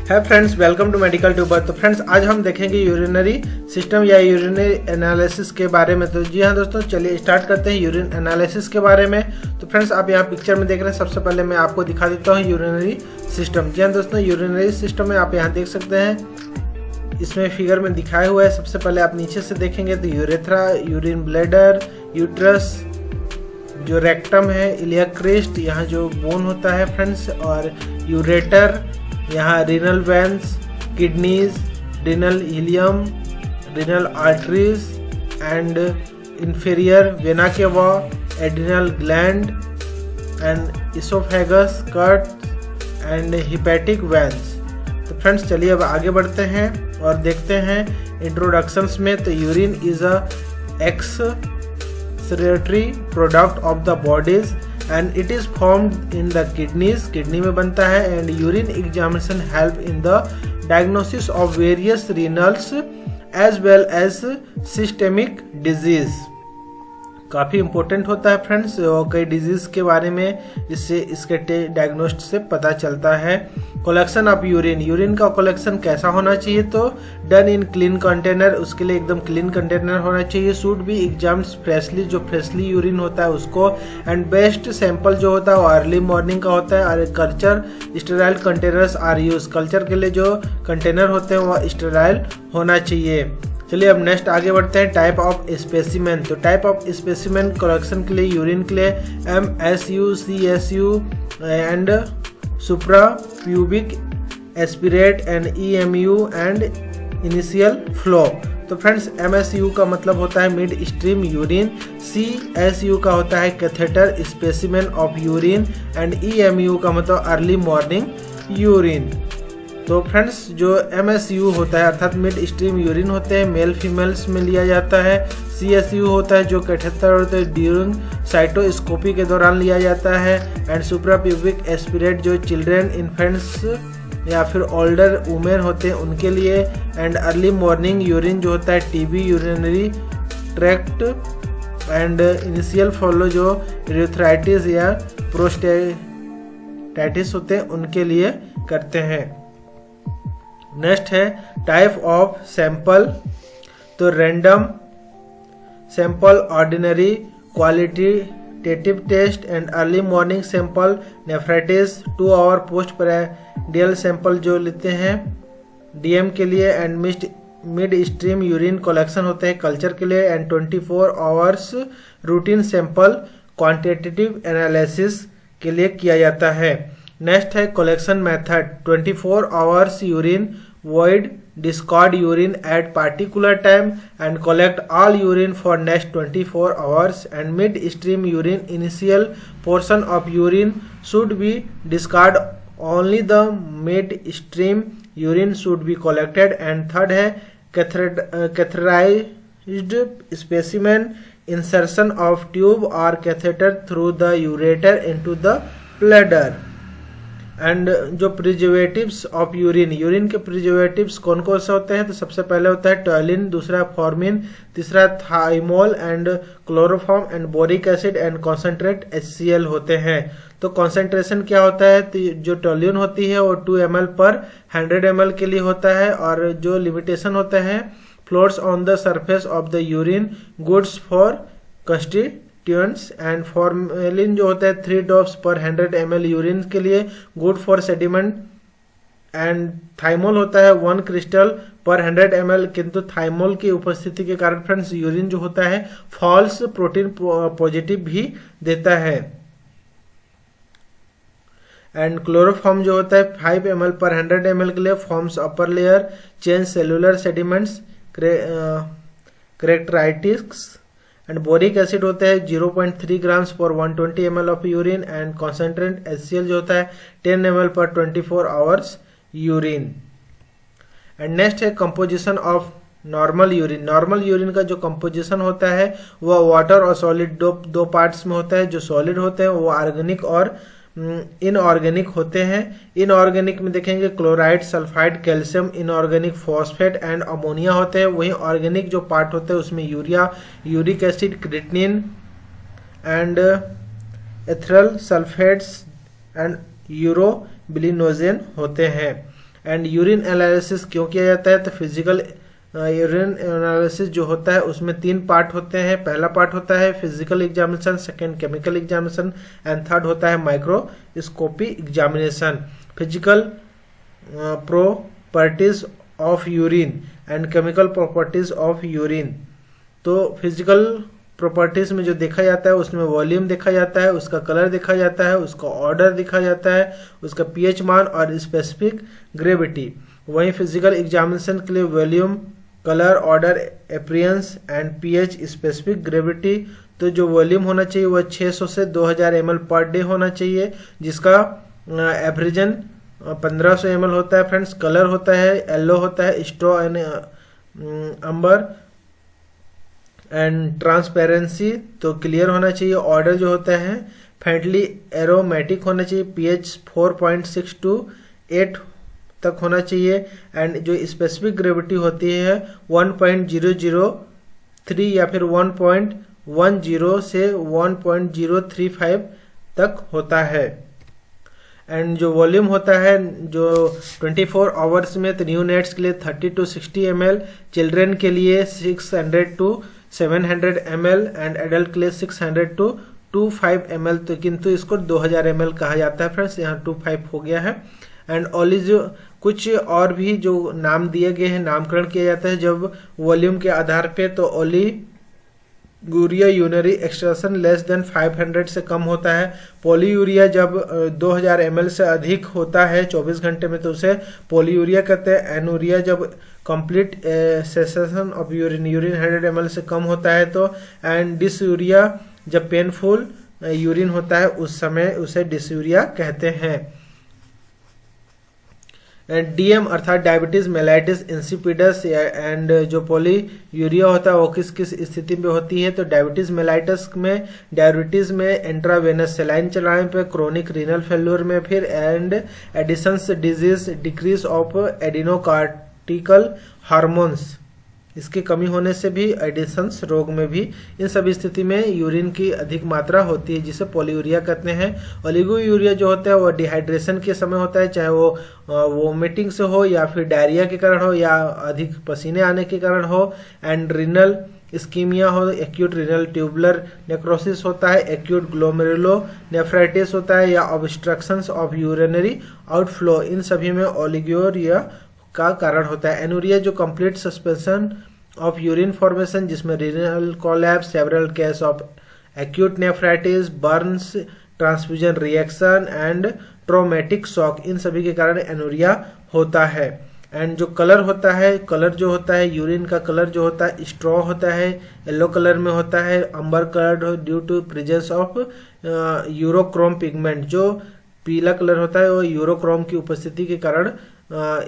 है friends, welcome to medical tuber. तो friends, आज हम देखेंगे यूरिनरी सिस्टम या यूरिनरी एनालिसिस के बारे में। तो जी हाँ दोस्तों, चलिए स्टार्ट करते हैं यूरिन एनालिसिस के बारे में। तो फ्रेंड्स, आप यहाँ पिक्चर में देख रहे हैं। सबसे पहले मैं आपको दिखा देता हूँ यूरिनरी सिस्टम। जी हाँ दोस्तों, यूरिनरी सिस्टम में आप यहाँ देख सकते हैं, इसमें फिगर में दिखाया हुआ है। सबसे पहले आप नीचे से देखेंगे तो यूरेथ्रा, यूरिन ब्लैडर, यूट्रस, जो रेक्टम है, इलियक क्रिस्ट, यहाँ जो बोन होता है फ्रेंड्स, और यूरेटर, यहाँ renal veins, kidneys, renal ileum, renal arteries and inferior vena cava, adrenal gland and oesophagus, gut and hepatic veins. तो फ्रेंड्स, चलिए अब आगे बढ़ते हैं और देखते हैं इंट्रोडक्शंस में। तो urine is a excretory product of the bodies and it is formed in the kidneys, kidney में बनता है। and urine examination help in the diagnosis of various renals as well as systemic disease। काफ़ी important होता है friends, और कई disease के बारे में जिससे इसके डायग्नोस्ट से पता चलता है। कलेक्शन ऑफ यूरिन, यूरिन का कलेक्शन कैसा होना चाहिए? तो डन इन क्लीन कंटेनर, उसके लिए एकदम क्लीन कंटेनर होना चाहिए। शुड बी एग्जाम्ड फ्रेशली, जो फ्रेशली यूरिन होता है उसको। एंड बेस्ट सैंपल जो होता है वो अर्ली मॉर्निंग का होता है। और culture sterile containers are use, culture के लिए जो कंटेनर होते हैं वो स्टेराइल होना चाहिए। चलिए अब नेक्स्ट आगे बढ़ते हैं। टाइप ऑफ स्पेसिमेन, तो टाइप ऑफ स्पेसिमेन कलेक्शन के लिए यूरिन के लिए MSU, CSU and supra pubic aspirate and EMU and initial flow. तो फ्रेंड्स, MSU का मतलब होता है मिड स्ट्रीम यूरिन, CSU का होता है catheter specimen of urine and EMU का मतलब अर्ली मॉर्निंग यूरिन। तो फ्रेंड्स, जो MSU होता है अर्थात मिड स्ट्रीम यूरिन होते हैं, मेल फीमेल्स में लिया जाता है। CSU होता है जो कैथेटर होते हैं ड्यूरिंग साइटोस्कोपी के दौरान लिया जाता है। एंड सुप्राप्यूबिक एस्पिरेट जो चिल्ड्रेन, इन्फेंट्स या फिर ओल्डर वुमेन होते हैं उनके लिए। एंड अर्ली मॉर्निंग यूरिन जो होता है TB, urinary tract and initial follow जो यूरेथ्राइटिस या प्रोस्टेटाइटिस होते हैं उनके लिए करते हैं। नेक्स्ट है टाइप ऑफ सैंपल, तो random sample, ordinary, qualitative test and early morning sample, nephritis, 2 hour post prandial sample जो लेते हैं DM के लिए। And mid stream urine collection होते हैं कल्चर के लिए। And 24 hours routine sample quantitative analysis के लिए किया जाता है। नेक्स्ट है collection method, 24 hours urine, void discard urine at particular time and collect all urine for next 24 hours। and mid stream urine, initial portion of urine should be discarded, only the mid stream urine should be collected। and third है catheterized specimen, insertion of tube or catheter through the ureter into the bladder। And जो preservatives of urine, urine के preservatives कौन कौन से होते हैं? तो सबसे पहले होता है टॉलिन, दूसरा फॉर्मिन, तीसरा thymol and chloroform and boric acid and concentrate HCl होते हैं। तो कॉन्सेंट्रेशन क्या होता है? तो जो टॉलिन होती है वो 2 ml पर 100 ml के लिए होता है। और जो लिमिटेशन होता है, floats on the surface of the urine, goods for constituents. And formalin जो होता है 3 ड्रॉप्स पर 100 ml यूरिन के लिए, good for sediment. And thymol होता है 1 क्रिस्टल पर 100 ml, किंतु थाइमोल की उपस्थिति के कारण फ्रेंड्स यूरिन जो होता है फॉल्स प्रोटीन पॉजिटिव भी देता है। एंड क्लोरोफॉर्म जो होता है 5 ml पर 100 ml के लिए, forms upper layer, change cellular sediments, characteristics. And boric acid होता है 0.3 ग्राम्स पर 120 ml of urine. And concentrate HCl जो होता है 10 ml पर 24 आवर्स यूरिन। एंड नेक्स्ट है composition of normal urine. Normal urine का जो कंपोजिशन होता है वह वाटर और सॉलिड दो पार्ट्स में होता है। जो सॉलिड होते हैं वो ऑर्गेनिक और इनऑर्गेनिक होते हैं। इनऑर्गेनिक में देखेंगे chloride, sulphide, calcium, inorganic phosphate and ammonia होते हैं। वहीं ऑर्गेनिक जो पार्ट होते हैं उसमें urea, uric acid, creatinine and ethereal sulphates and urobilinogen होते हैं। एंड यूरिन एनालिसिस क्यों किया जाता है? तो फिजिकल यूरिन एनालिसिस जो होता है उसमें 3 पार्ट होते हैं। पहला पार्ट होता है physical examination, second chemical examination and third होता है microscopy examination. Physical properties of urine and chemical properties of urine. तो फिजिकल प्रॉपर्टीज में जो देखा जाता है उसमें वॉल्यूम देखा जाता है, उसका कलर देखा जाता है, उसका ऑर्डर देखा जाता है, उसका पीएच मान और स्पेसिफिक ग्रेविटी। वहीं फिजिकल एग्जामिनेशन के लिए volume, colour, order, appearance and pH, specific gravity. तो जो वॉल्यूम होना चाहिए वह 600 से 2000 ml पर डे होना चाहिए, जिसका एवरेजन 1500 ml होता है फ्रेंड्स। कलर होता है येलो होता है, straw and amber and transparency तो क्लियर होना चाहिए। ऑर्डर जो होता है फैंटली एरोमेटिक होना चाहिए, पीएच 4.6 to 8 तक होना चाहिए। एंड जो स्पेसिफिक ग्रेविटी होती है 1.003 या फिर 1.10 से 1.035 तक होता है। एंड जो वॉल्यूम होता है जो 24 आवर्स में, तो न्यू नेट्स के लिए 30 to 60 ml, चिल्ड्रेन के लिए 600 to 700 ml एंड एडल्ट के लिए 600 to 25 ml। तो किंतु इसको 2000 ml कहा जाता है फ्रेंड्स, यहाँ 25 हो गया है। एंड ओली जो कुछ और भी जो नाम दिए गए हैं, नामकरण किया जाता है जब वॉल्यूम के आधार पे। तो ओलिगोरिया यूरिनरी एक्सट्रैक्शन लेस देन 500 से कम होता है। पॉलीयूरिया जब 2000 ml से अधिक होता है 24 घंटे में तो उसे पॉलीयूरिया कहते हैं। एनूरिया जब complete cessation of urine 100 ml से कम होता है तो। एंड डिसयूरिया जब पेनफुल यूरिन होता है उस समय उसे डिसयूरिया कहते हैं। डीएम अर्थात डायबिटीज मेलाइटिस इंसिपिडस एंड जो पॉलीयूरिया होता है वो किस किस स्थिति में होती है? तो डायबिटीज मेलाइटिस में, डायबिटीज में इंट्रावेनस सेलाइन चलाने पे, क्रोनिक रीनल फेल्योर में फिर, and Addison's disease, decrease of adrenocortical hormones, इसकी कमी होने से भी, एडिसन्स रोग में भी, इन सभी स्थिति में यूरिन की अधिक मात्रा होती है जिसे पॉलीयूरिया कहते हैं। ओलिगोयूरिया जो होता है वो डिहाइड्रेशन के समय होता है, चाहे वो वोमिटिंग से हो या फिर डायरिया के कारण हो या अधिक पसीने आने के कारण हो। एंड रीनल इस्कीमिया हो, एक्यूट रीनल ट्यूबुलर नेक्रोसिस होता है, एक्यूट ग्लोमेरुलोनेफ्राइटिस होता है या ऑब्स्ट्रक्शंस ऑफ यूरिनरी आउटफ्लो, इन सभी में ओलिगोयूरिया का कारण होता है। एनूरिया जो complete suspension of urine formation जिसमें renal collapse, several case of acute nephritis, burns, transfusion reaction and traumatic shock, इन सभी के कारण एनूरिया होता है। एंड जो कलर होता है, कलर जो होता है यूरिन का कलर जो होता है स्ट्रॉ होता है, येलो कलर में होता है, amber colour due to presence of urochrome pigment. जो पीला कलर होता है वो यूरोक्रोम की उपस्थिति के कारण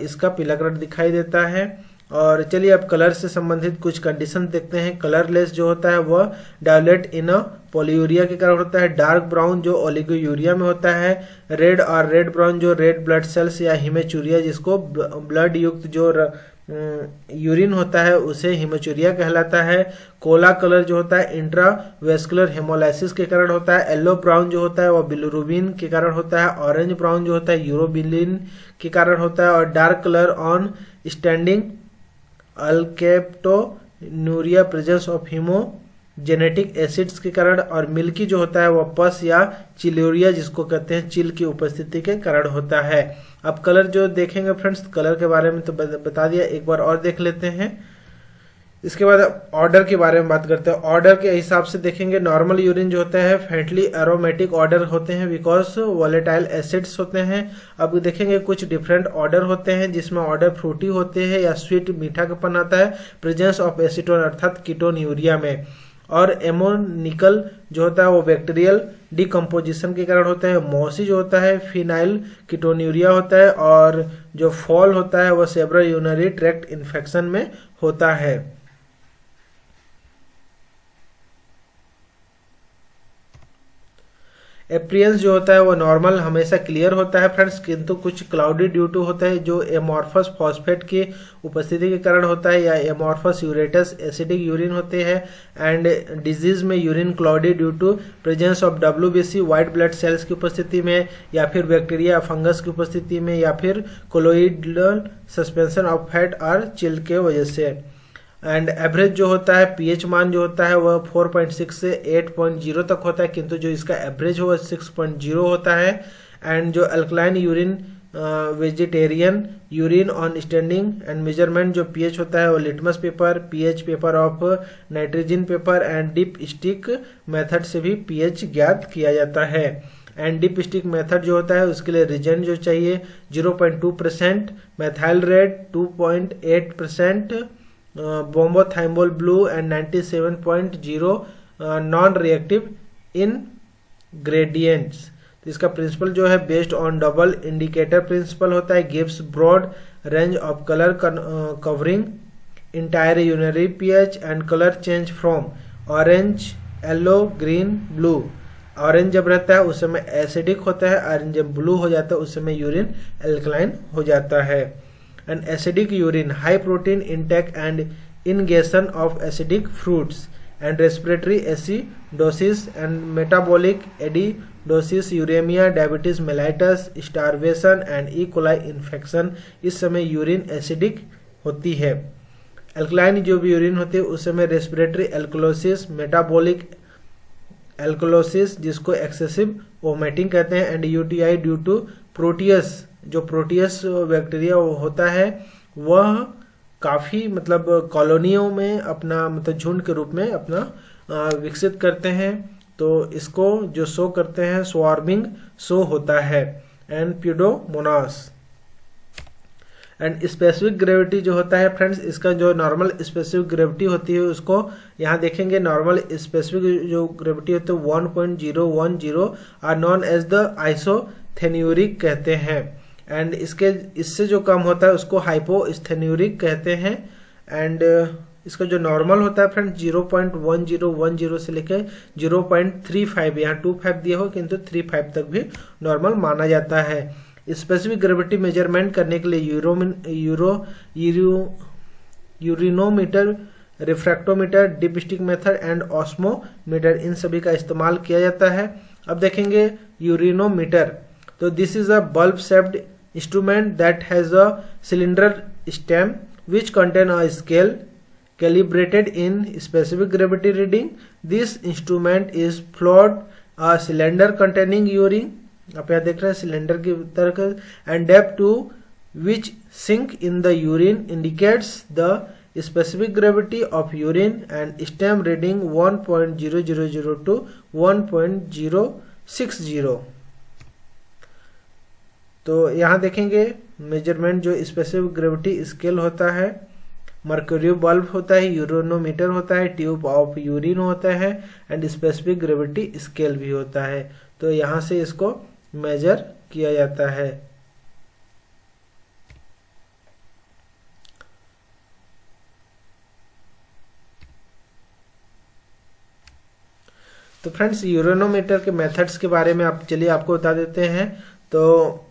इसका पीला कलर दिखाई देता है। और चलिए अब कलर से संबंधित कुछ कंडीशन देखते हैं। कलरलेस जो होता है वह डायलेट इन पॉलीयूरिया के कारण होता है। डार्क ब्राउन जो ओलिगोयूरिया में होता है। रेड और रेड ब्राउन जो रेड ब्लड सेल्स या हिमेचूरिया जिसको ब्लड युक्त जो यूरिन होता है उसे हिमेचूरिया कहलाता है। कोला कलर जो होता है इंट्रावेस्कुलर हेमोलाइसिस के कारण होता है। येलो ब्राउन जो होता है वह बिलिरुबिन के कारण होता है। ऑरेंज ब्राउन जो होता है यूरोबिलिन के कारण होता है। और dark colour on standing alkaptonuria presence of homogentisic acids के कारण। और मिल्की जो होता है वह पस या चिल्यूरिया जिसको कहते हैं चिल की उपस्थिति के कारण होता है। अब कलर जो देखेंगे फ्रेंड्स, कलर के बारे में तो बता दिया, एक बार और देख लेते हैं। इसके बाद ऑर्डर के बारे में बात करते हैं। ऑर्डर के हिसाब से देखेंगे नॉर्मल यूरिन जो होता है फैंटली एरोमेटिक ऑर्डर होते हैं बिकॉज वोलेटाइल एसिड्स होते हैं। अब देखेंगे कुछ डिफरेंट ऑर्डर होते हैं जिसमें ऑर्डर फ्रूटी होते हैं या स्वीट मीठा पन आता है प्रेजेंस ऑफ एसीटोन अर्थात कीटोन यूरिया में। और एमोनिकल जो होता है वो बैक्टीरियल डिकम्पोजिशन के कारण होता है। मॉसी जो होता है फिनाइल कीटोन्यूरिया होता है। और जो फॉल होता है वह सेब्रल यूरिनरी ट्रैक्ट इन्फेक्शन में होता है। एप्रियंस जो होता है वो नॉर्मल हमेशा क्लियर होता है फ्रेंड्स, किंतु कुछ क्लाउडी ड्यू टू होता है जो एमॉर्फस फॉस्फेट की उपस्थिति के कारण होता है, या एमॉर्फस यूरेटस एसिडिक यूरिन होते हैं। एंड डिजीज में urine cloudy due to presence of WBC white blood cells की उपस्थिति में, या फिर बैक्टीरिया फंगस की उपस्थिति में, या फिर कोलोइडल सस्पेंशन ऑफ फैट और चिल के वजह से। एंड एवरेज जो होता है पीएच मान जो होता है वह 4.6 से 8.0 तक होता है, किंतु जो इसका एवरेज हो 6.0 होता है। एंड जो alkaline urine vegetarian urine on standing and measurement जो पीएच होता है वो litmus paper, pH paper of nitrogen paper and dipstick method से भी पीएच ज्ञात किया जाता है। एंड डिप स्टिक मेथड जो होता है उसके लिए रीजन जो चाहिए 0.2%, methyl red 2.8%, bromothymol blue and 97.0 non reactive ingredients. तो इसका प्रिंसिपल जो है based on double indicator principle होता है, gives broad range of colour covering entire urinary pH and colour change from orange, yellow, green, blue. Orange जब रहता है उस समय एसिडिक होता है, और जब ब्लू हो जाता है उस समय यूरिन एल्कलाइन हो जाता है। And acidic urine high protein intake and ingestion of acidic fruits and respiratory acidosis and metabolic acidosis, uremia, diabetes mellitus, starvation and E. coli infection। इस समय यूरिन एसिडिक होती है। अल्कलाइन जो भी यूरिन होती है उस समय रेस्पिरेटरी एल्कोलोसिस, मेटाबॉलिक एल्कोलोसिस जिसको एक्सेसिव वोमिटिंग कहते हैं, and UTI due to Proteus. जो प्रोटियस बैक्टीरिया होता है वह काफी मतलब कॉलोनियों में अपना मतलब झुंड के रूप में अपना विकसित करते हैं, तो इसको जो शो करते हैं स्वार्मिंग शो होता है। एंड प्यूडोमोनास एंड स्पेसिफिक ग्रेविटी जो होता है फ्रेंड्स, इसका जो नॉर्मल स्पेसिफिक ग्रेविटी होती है उसको यहाँ देखेंगे। नॉर्मल स्पेसिफिक जो ग्रेविटी होती है 1.010 आर नॉन एज द आइसोथेन्यूरिक कहते हैं। एंड इससे जो कम होता है उसको हाइपोस्थेन्यूरिक कहते हैं। एंड इसका जो नॉर्मल होता है फ्रेंड्स 0.1010 से लेकर 0.35, यहाँ 25 दिया हो किंतु 35 तक भी नॉर्मल माना जाता है। स्पेसिफिक ग्रेविटी मेजरमेंट करने के लिए urinometer, refractometer, dipstick method and osmometer इन सभी का इस्तेमाल किया जाता है। अब देखेंगे यूरिनोमीटर। तो this is a bulb shaped instrument that has a cylinder stem which contain a scale calibrated in specific gravity reading. This instrument is flowed a cylinder containing urine, आप यहाँ देख रहे हैं सिलेंडर की तरह, and depth to which sink in the urine indicates the specific gravity of urine and stem reading 1.0002 to 1.060। तो यहाँ देखेंगे मेजरमेंट जो स्पेसिफिक ग्रेविटी स्केल होता है, मर्क्यूरी बल्ब होता है, यूरिनोमीटर होता है, ट्यूब ऑफ यूरिन होता है एंड स्पेसिफिक ग्रेविटी स्केल भी होता है। तो यहाँ से इसको मेजर किया जाता है। तो फ्रेंड्स यूरिनोमीटर के मेथड्स के बारे में आप चलिए आपको बता देते हैं। तो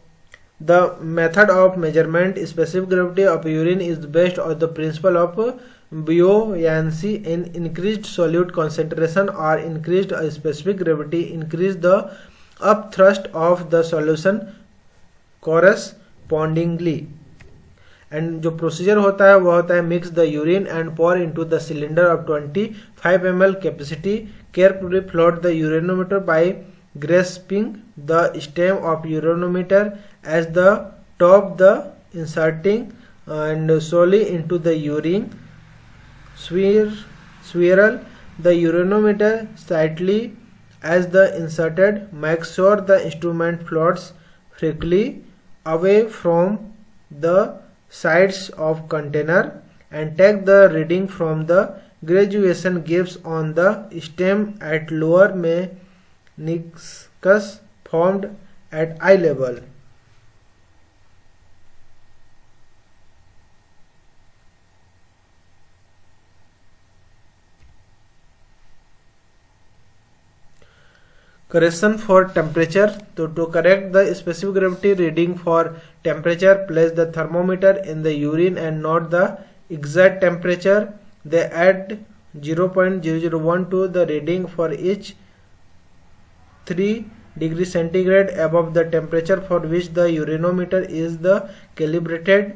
the method of measurement specific gravity of urine is based on the principle of buoyancy in increased solute concentration or increased specific gravity increase the upthrust of the solution correspondingly। And जो procedure होता है वह होता है mix the urine and pour into the cylinder of 25 ml capacity, carefully float the urinometer by grasping the stem of urinometer as the top the inserting and slowly into the urine swirl the urinometer slightly as the inserted. Make sure the instrument floats freely away from the sides of container and take the reading from the graduation gives on the stem at lower meniscus formed at eye level। correction for temperature. So to correct the specific gravity reading for temperature, place the thermometer in the urine and note the exact temperature. They add 0.001 to the reading for each 3 degrees centigrade above the temperature for which the urinometer is the calibrated.